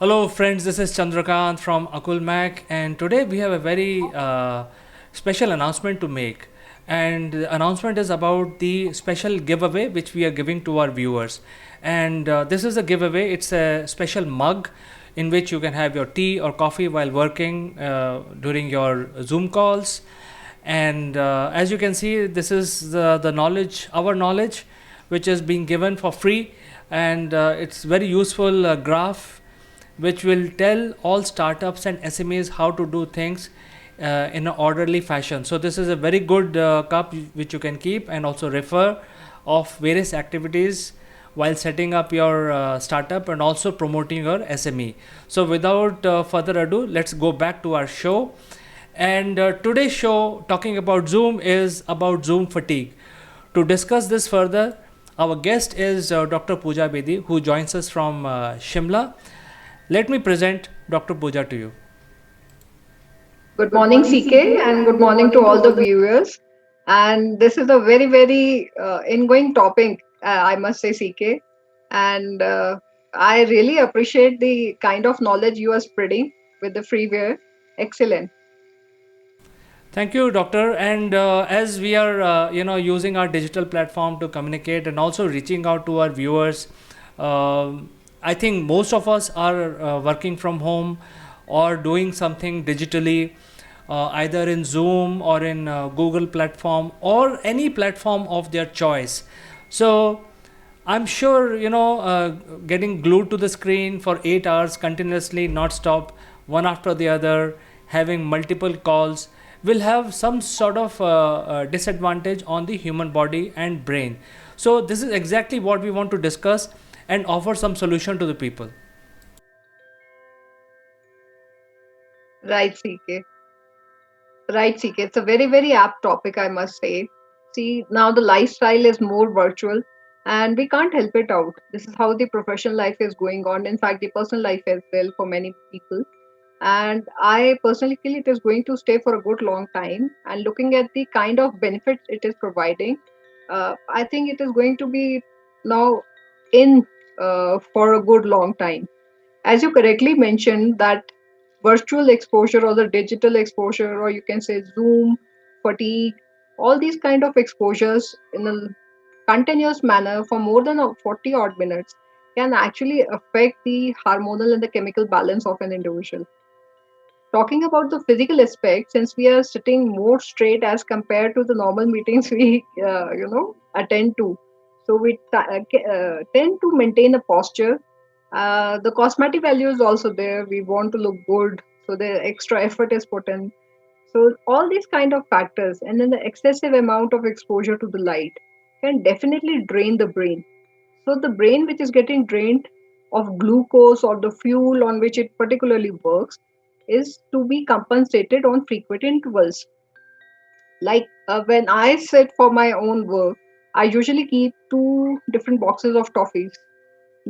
Hello, friends. This is Chandrakant from Akul Mac, and today we have a very special announcement to make. And the announcement is about the special giveaway which we are giving to our viewers. And this is a giveaway. It's a special mug in which you can have your tea or coffee while working during your Zoom calls. And as you can see, this is the knowledge, our knowledge, which is being given for free, and it's very useful graph which will tell all startups and SMEs how to do things in an orderly fashion. So this is a very good cup which you can keep and also refer of various activities while setting up your startup and also promoting your SME. So without further ado, let's go back to our show. And today's show, talking about Zoom, is about Zoom fatigue. To discuss this further, our guest is Dr. Pooja Bedi, who joins us from Shimla. Let me present Dr. Pooja to you. Good morning, CK, and good morning to all the viewers. And this is a very ingoing topic, I must say, CK. And I really appreciate the kind of knowledge you are spreading with the freeware. Excellent. Thank you, doctor. And as we are, using our digital platform to communicate and also reaching out to our viewers, I think most of us are working from home or doing something digitally, either in Zoom or in Google platform or any platform of their choice. So I'm sure getting glued to the screen for 8 hours continuously, not stop, one after the other, having multiple calls, will have some sort of disadvantage on the human body and brain. So this is exactly what we want to discuss and offer some solution to the people. Right, CK. Right, CK. It's a very apt topic, I must say. See, now the lifestyle is more virtual and we can't help it out. This is how the professional life is going on. In fact, the personal life as well for many people. And I personally feel it is going to stay for a good long time. And looking at the kind of benefits it is providing, I think it is going to be now in for a good long time. As you correctly mentioned, that virtual exposure or the digital exposure, or you can say Zoom fatigue, all these kind of exposures in a continuous manner for more than 40 odd minutes can actually affect the hormonal and the chemical balance of an individual. Talking about the physical aspect, since we are sitting more straight as compared to the normal meetings we attend to, so we tend to maintain a posture. The cosmetic value is also there. We want to look good, so the extra effort is put in. So all these kind of factors, and then the excessive amount of exposure to the light can definitely drain the brain. So the brain which is getting drained of glucose or the fuel on which it particularly works is to be compensated on frequent intervals. Like when I sit for my own work, I usually keep two different boxes of toffees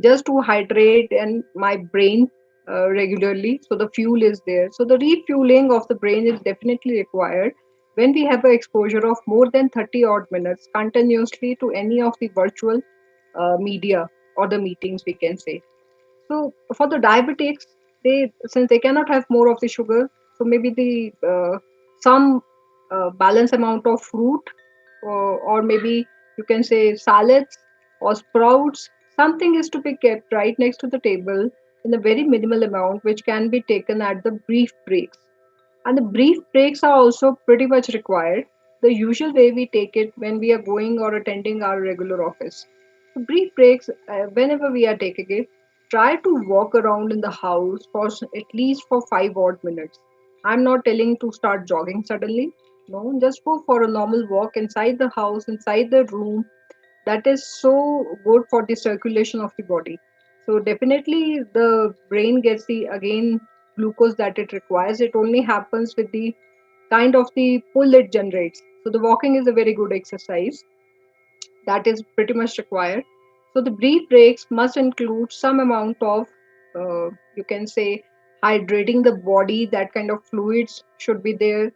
just to hydrate and my brain regularly. So the fuel is there. So the refueling of the brain is definitely required when we have an exposure of more than 30 odd minutes continuously to any of the virtual media or the meetings, we can say. So for the diabetics, they, since they cannot have more of the sugar, so maybe the some balance amount of fruit, or maybe you can say salads or sprouts. Something is to be kept right next to the table in a very minimal amount, which can be taken at the brief breaks. And the brief breaks are also pretty much required. The usual way we take it when we are going or attending our regular office. So brief breaks, whenever we are taking it, try to walk around in the house for at least for 5 odd minutes. I'm not telling to start jogging suddenly. No, just go for a normal walk inside the house, inside the room. That is so good for the circulation of the body. So definitely the brain gets the again glucose that it requires. It only happens with the kind of the pull it generates. So the walking is a very good exercise that is pretty much required. So the brief breaks must include some amount of, you can say, hydrating the body. That kind of fluids should be there.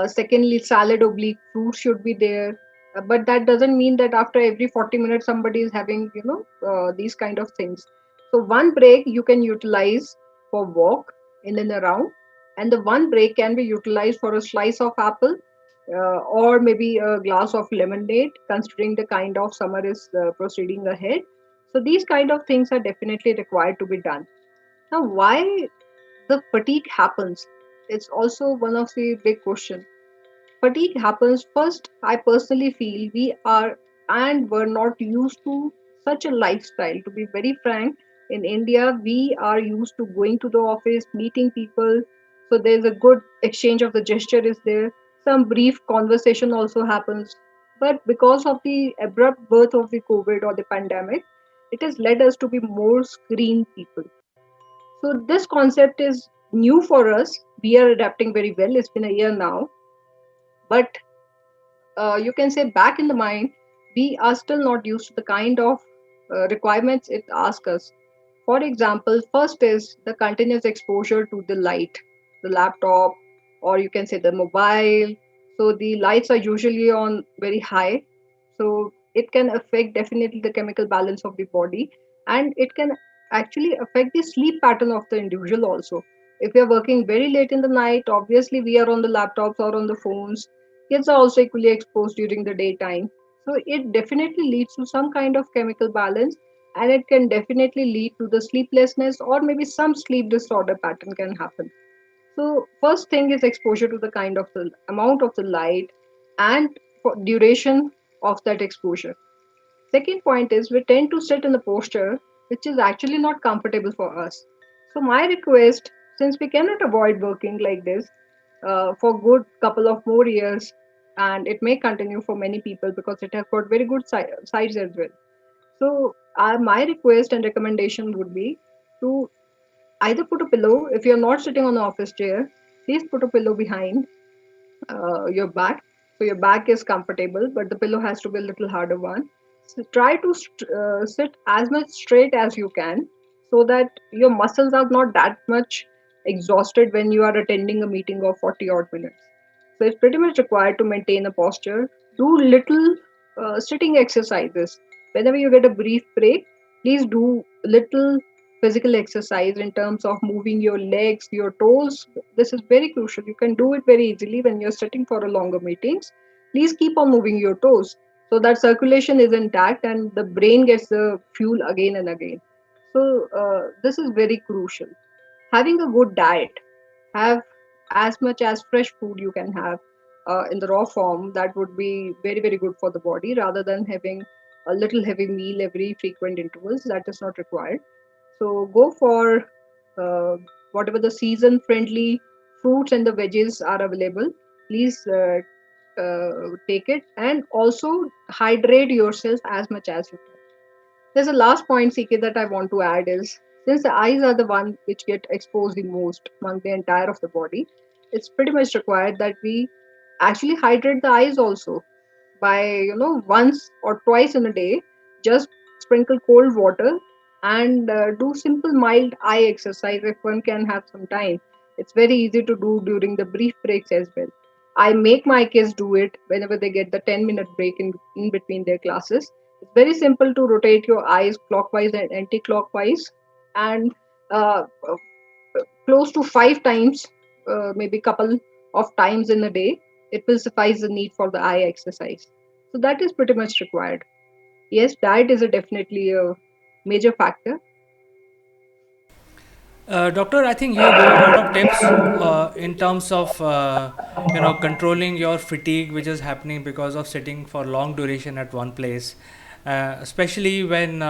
Secondly, salad oblique fruit should be there. But that doesn't mean that after every 40 minutes somebody is having, these kind of things. So one break you can utilize for walk in and around, and the one break can be utilized for a slice of apple, or maybe a glass of lemonade, considering the kind of summer is proceeding ahead. So these kind of things are definitely required to be done. Now, why the fatigue happens? It's also one of the big question. Fatigue happens first. I personally feel we are and were not used to such a lifestyle. To be very frank, in India, we are used to going to the office, meeting people. So there's a good exchange of the gesture is there. Some brief conversation also happens. But because of the abrupt birth of the COVID or the pandemic, it has led us to be more screen people. So this concept is new for us. We are adapting very well. It's been a year now, but you can say back in the mind, we are still not used to the kind of requirements it asks us. For example, first is the continuous exposure to the light, the laptop, or you can say the mobile. So the lights are usually on very high. So it can affect definitely the chemical balance of the body, and it can actually affect the sleep pattern of the individual also. If we are working very late in the night, obviously we are on the laptops or on the phones. Kids are also equally exposed during the daytime. So it definitely leads to some kind of chemical balance, and it can definitely lead to the sleeplessness or maybe some sleep disorder pattern can happen. So first thing is exposure to the kind of the amount of the light and for duration of that exposure. Second point is we tend to sit in a posture which is actually not comfortable for us. So my request, since we cannot avoid working like this for good couple of more years, and it may continue for many people because it has got very good sides as well. So my request and recommendation would be to either put a pillow if you're not sitting on an office chair. Please put a pillow behind your back, so your back is comfortable, but the pillow has to be a little harder one. So try to sit as much straight as you can, so that your muscles are not that much exhausted when you are attending a meeting of 40 odd minutes. So it's pretty much required to maintain a posture. Do little sitting exercises. Whenever you get a brief break, please do little physical exercise in terms of moving your legs, your toes. This is very crucial. You can do it very easily when you're sitting for a longer meetings. Please keep on moving your toes so that circulation is intact and the brain gets the fuel again and again. So this is very crucial. Having a good diet, have as much as fresh food you can have in the raw form. That would be very very good for the body rather than having a little heavy meal every frequent intervals. That is not required. So go for whatever the season friendly fruits and the veggies are available. Please take it, and also hydrate yourself as much as you can. There's a last point, CK, that I want to add is, since the eyes are the one which get exposed the most among the entire of the body, it's pretty much required that we actually hydrate the eyes also by once or twice in a day. Just sprinkle cold water and do simple mild eye exercise if one can have some time. It's very easy to do during the brief breaks as well. I make my kids do it whenever they get the 10-minute break in between their classes. It's very simple to rotate your eyes clockwise and anti-clockwise, and uh, close to 5 times, maybe couple of times in a day. It will suffice the need for the eye exercise. So that is pretty much required. Yes, diet is definitely a major factor. Doctor, I think you gave a lot of tips in terms of controlling your fatigue, which is happening because of sitting for long duration at one place, especially when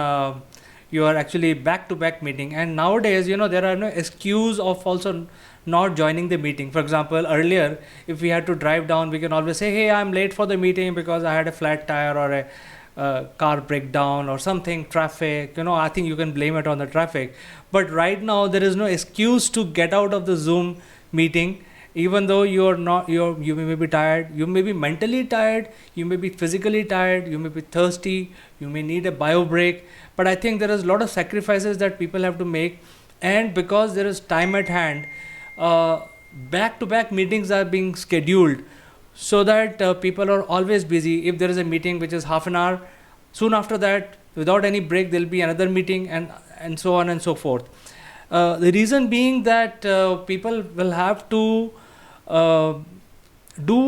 you are actually back to back meeting. And nowadays, there are no excuse of also not joining the meeting. For example, earlier, if we had to drive down, we can always say, "Hey, I'm late for the meeting because I had a flat tire or a car breakdown or something, traffic." I think you can blame it on the traffic. But right now there is no excuse to get out of the Zoom meeting, even though you're not you may be tired, you may be mentally tired, you may be physically tired, you may be thirsty, you may need a bio break. But I think there is a lot of sacrifices that people have to make, and because there is time at hand, back to back meetings are being scheduled so that people are always busy. If there is a meeting which is half an hour, soon after that without any break there'll be another meeting, and so on and so forth. The reason being that people will have to uh, do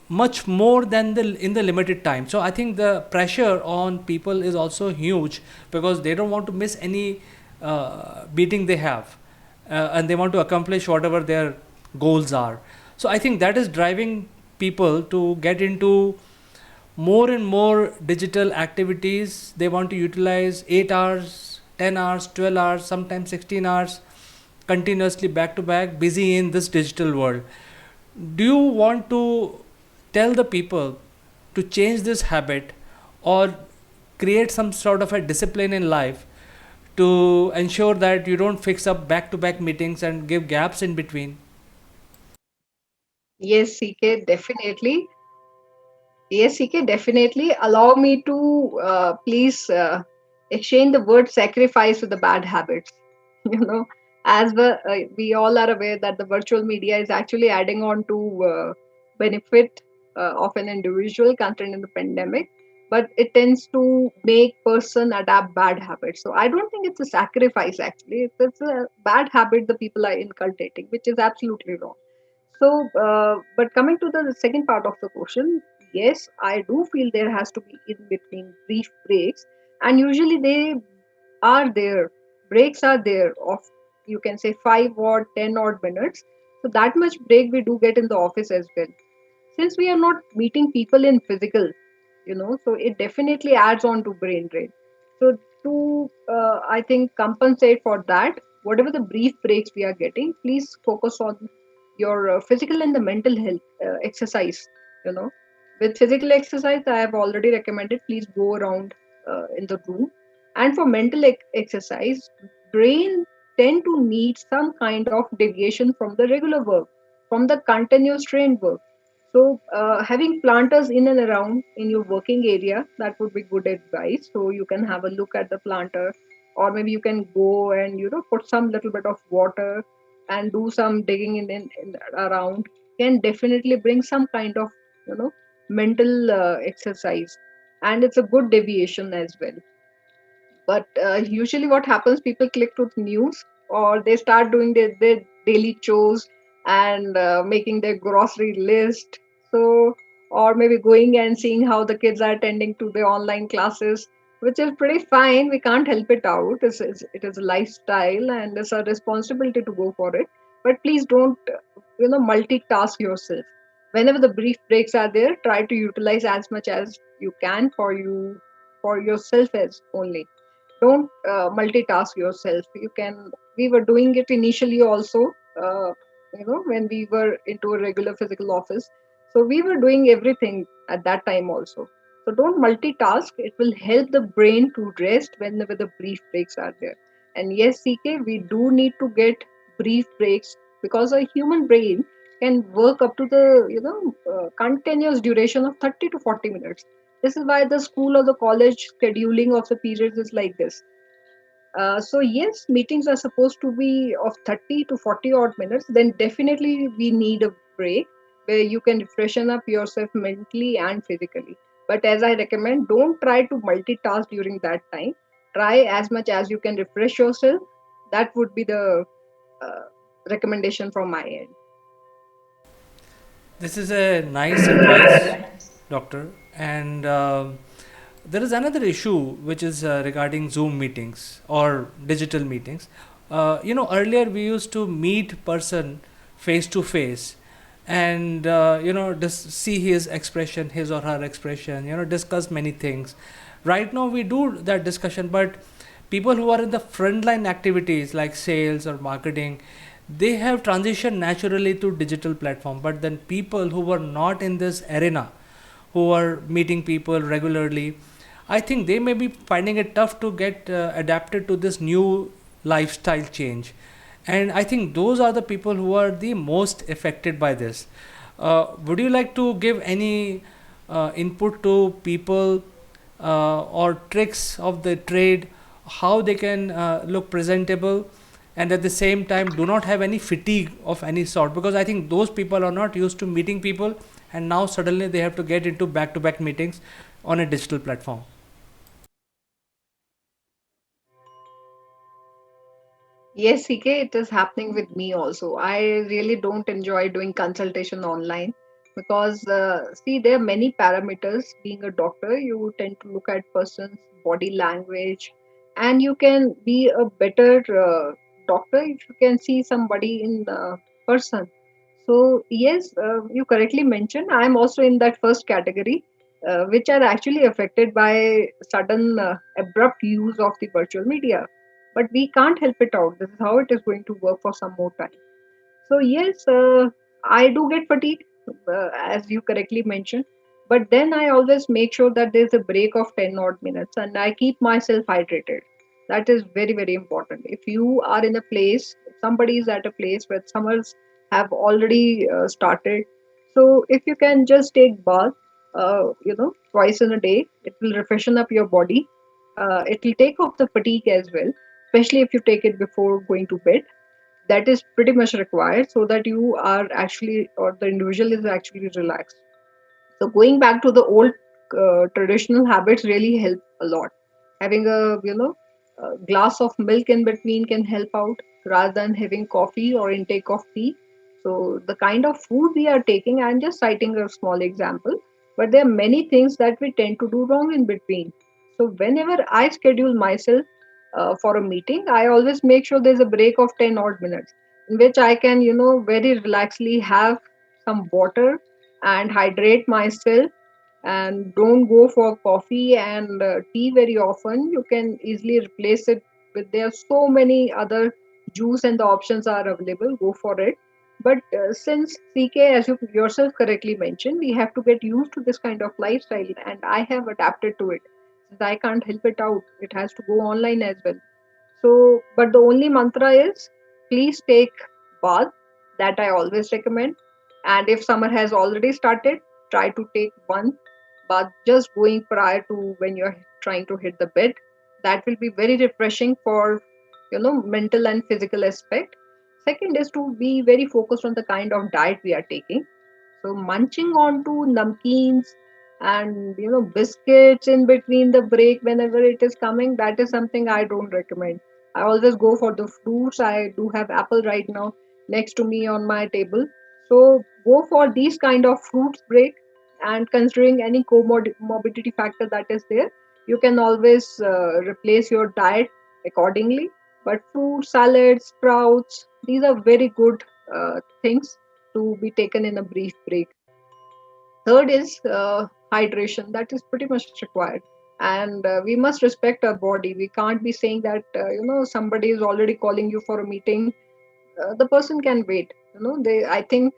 much more than the in the limited time. So I think the pressure on people is also huge, because they don't want to miss any meeting they have, and they want to accomplish whatever their goals are. So I think that is driving people to get into more and more digital activities. They want to utilize 8 hours, 10 hours, 12 hours, sometimes 16 hours continuously back to back, busy in this digital world. Do you want to tell the people to change this habit, or create some sort of a discipline in life to ensure that you don't fix up back to back meetings and give gaps in between? Yes, CK, definitely. Yes, CK, definitely. Allow me to please exchange the word sacrifice with the bad habits. You know, as we all are aware that the virtual media is actually adding on to benefit of an individual considering the pandemic, but it tends to make person adapt bad habits. So I don't think it's a sacrifice actually. It's a bad habit the people are inculcating, which is absolutely wrong. So, but coming to the second part of the question, yes, I do feel there has to be in between brief breaks, and usually they are there. Breaks are there of, you can say, 5 or 10 odd minutes. So that much break we do get in the office as well. Since we are not meeting people in physical, so it definitely adds on to brain drain. So to I think compensate for that, whatever the brief breaks we are getting, please focus on your physical and the mental health exercise. you know with physical exercise I have already recommended, please go around in the room. And for mental exercise, brain tend to need some kind of deviation from the regular work, from the continuous trained work. So having planters in and around in your working area, that would be good advice. So you can have a look at the planter, or maybe you can go and put some little bit of water and do some digging in around, can definitely bring some kind of you know mental exercise, and it's a good deviation as well. But usually what happens, people click to the news, or they start doing their daily chores and making their grocery list. So, or maybe going and seeing how the kids are attending to the online classes, which is pretty fine. We can't help it out. It is a lifestyle and it's a responsibility to go for it. But please don't multitask yourself. Whenever the brief breaks are there, try to utilize as much as you can for yourself as only. Don't multitask yourself. We were doing it initially also, when we were into a regular physical office. So we were doing everything at that time also. So don't multitask. It will help the brain to rest whenever the brief breaks are there. And yes, CK, we do need to get brief breaks, because a human brain can work up to the continuous duration of 30 to 40 minutes. This is why the school or the college scheduling of the periods is like this. So yes, meetings are supposed to be of 30 to 40 odd minutes. Then definitely we need a break where you can freshen up yourself mentally and physically. But as I recommend, don't try to multitask during that time. Try as much as you can refresh yourself. That would be the uh, recommendation from my end. This is a nice advice, doctor. And there is another issue which is regarding Zoom meetings or digital meetings. Earlier we used to meet person face to face, and see his expression, his or her expression. Discuss many things. Right now we do that discussion, but people who are in the frontline activities like sales or marketing, they have transitioned naturally to digital platform. But then people who were not in this arena, who are meeting people regularly, I think they may be finding it tough to get adapted to this new lifestyle change. And I think those are the people who are the most affected by this. Would you like to give any input to people, or tricks of the trade, how they can look presentable and at the same time do not have any fatigue of any sort? Because I think those people are not used to meeting people, and now suddenly they have to get into back to back meetings on a digital platform. Yes, CK, it is happening with me also. I really don't enjoy doing consultation online because, see, there are many parameters. Being a doctor, you tend to look at person's body language, and you can be a better doctor if you can see somebody in the person. So, yes, you correctly mentioned. I'm also in that first category, which are actually affected by sudden, abrupt use of the virtual media, but we can't help it out. This is how it is going to work for some more time. So yes, I do get fatigue, as you correctly mentioned, but then I always make sure that there's a break of 10 odd minutes and I keep myself hydrated. That is very, very important. If you are in a place, if somebody is at a place where summers have already started, so if you can just take bath, twice in a day, it will refreshen up your body. It will take off the fatigue as well, especially if you take it before going to bed. That is pretty much required so that you are actually, or the individual is actually relaxed. So going back to the old traditional habits really help a lot. Having a glass of milk in between can help out rather than having coffee or intake of tea. So the kind of food we are taking, I'm just citing a small example, but there are many things that we tend to do wrong in between. So whenever I schedule myself for a meeting, I always make sure there's a break of 10 odd minutes in which I can, very relaxedly have some water and hydrate myself, and don't go for coffee and tea very often. You can easily replace it with, there are so many other juice and the options are available, go for it. But since CK, as you yourself correctly mentioned, we have to get used to this kind of lifestyle, and I have adapted to it since I can't help it out, it has to go online as well. So, but the only mantra is, please take bath. That I always recommend. And if summer has already started, try to take one bath just going prior to when you're trying to hit the bed. That will be very refreshing for, mental and physical aspect. Second is to be very focused on the kind of diet we are taking. So munching onto namkeens and biscuits in between the break whenever it is coming, that is something I don't recommend. I always go for the fruits. I do have apple right now next to me on my table. So go for these kind of fruits break, and considering any comorbidity factor that is there, you can always replace your diet accordingly. But fruit, salads, sprouts, these are very good things to be taken in a brief break. Third is hydration. That is pretty much required. And we must respect our body. We can't be saying that, somebody is already calling you for a meeting. The person can wait. I think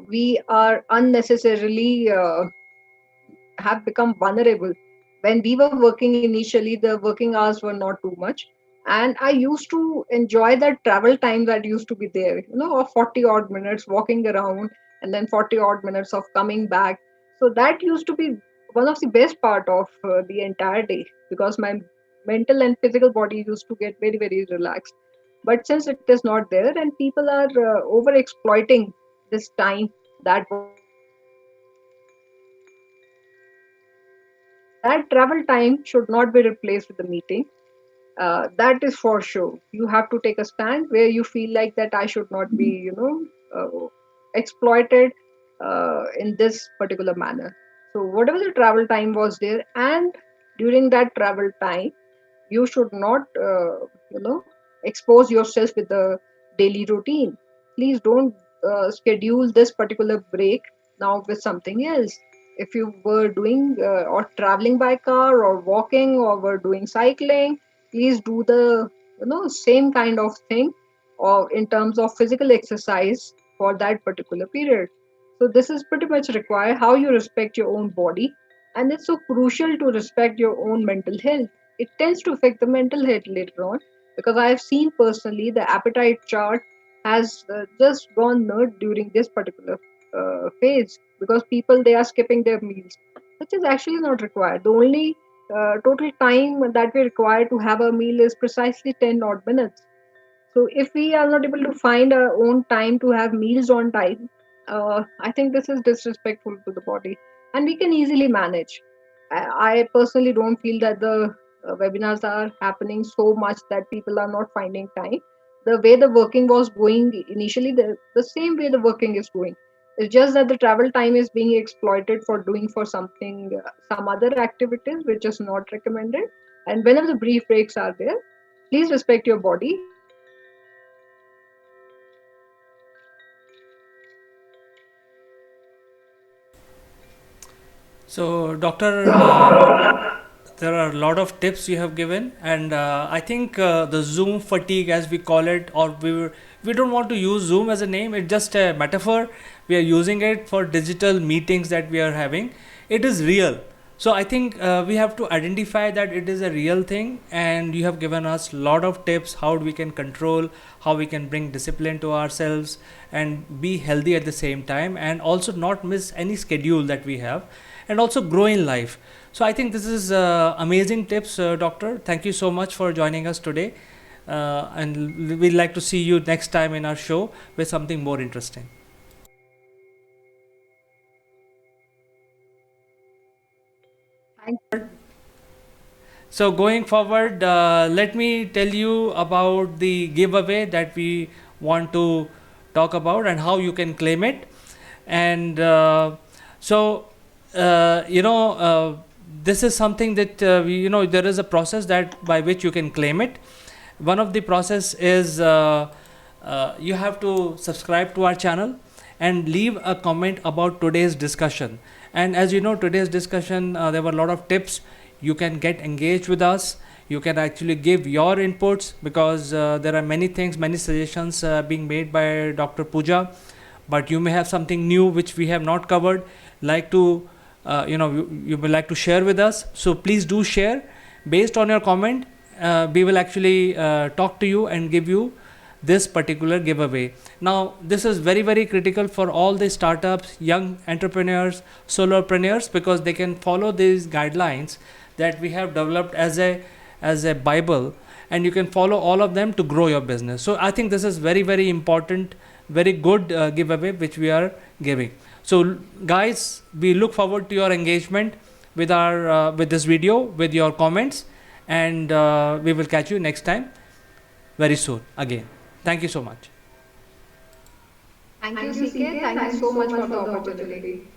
we are unnecessarily have become vulnerable. When we were working initially, the working hours were not too much. And I used to enjoy that travel time that used to be there, of 40 odd minutes walking around and then 40 odd minutes of coming back. So that used to be one of the best part of the entire day, because my mental and physical body used to get very, very relaxed. But since it is not there and people are over exploiting this time that was available for them, that travel time should not be replaced with the meeting. That is for sure. You have to take a stand where you feel like that I should not be, exploited in this particular manner. So whatever the travel time was there, and during that travel time, you should not, expose yourself with the daily routine. Please don't schedule this particular break now with something else. If you were doing or traveling by car or walking or were doing cycling, please do the same kind of thing, or in terms of physical exercise for that particular period. So this is pretty much required, how you respect your own body. And it's so crucial to respect your own mental health. It tends to affect the mental health later on, because I have seen personally the appetite chart has just gone nerd during this particular phase, because people, they are skipping their meals, which is actually not required. The only total time that we require to have a meal is precisely 10 odd minutes. So if we are not able to find our own time to have meals on time, I think this is disrespectful to the body, and we can easily manage. I personally don't feel that the webinars are happening so much that people are not finding time. the way the working was going initially, the same way the working is going. It's just that the travel time is being exploited for doing for something, some other activities which is not recommended. And whenever the brief breaks are there, please respect your body. And whenever you are feeling tired, please take a break and So, doctor, there are a lot of tips you have given, and I think the Zoom fatigue, as we call it, or we don't want to use Zoom as a name. It's just a metaphor. We are using it for digital meetings that we are having. It is real. So I think we have to identify that it is a real thing, and you have given us a lot of tips how we can control, how we can bring discipline to ourselves, and be healthy at the same time, and also not miss any schedule that we have, and also grow in life. So I think this is amazing tips, doctor. Thank you so much for joining us today, and we'd like to see you next time in our show with something more interesting. thank So going forward, let me tell you about the giveaway that we want to talk about and how you can claim it. And so, you know, this is something that you know, there is a process that by which you can claim it. One of the process is you have to subscribe to our channel and leave a comment about today's discussion. And as you know, today's discussion, there were a lot of tips. You can get engaged with us. You can actually give your inputs, because there are many things, many suggestions being made by Dr. Pooja, but you may have something new which we have not covered, like to you know, you would like to share with us. So please do share. Based on your comment, we will actually talk to you and give you this particular giveaway. Now this is very, very critical for all the startups, young entrepreneurs, solopreneurs, because they can follow these guidelines that we have developed as a bible, and you can follow all of them to grow your business. So I think this is very, very important, very good giveaway which we are giving. So guys, we look forward to your engagement with our with this video, with your comments, and we will catch you next time very soon again. Thank you so much. you, CK. Thank you so much for the opportunity.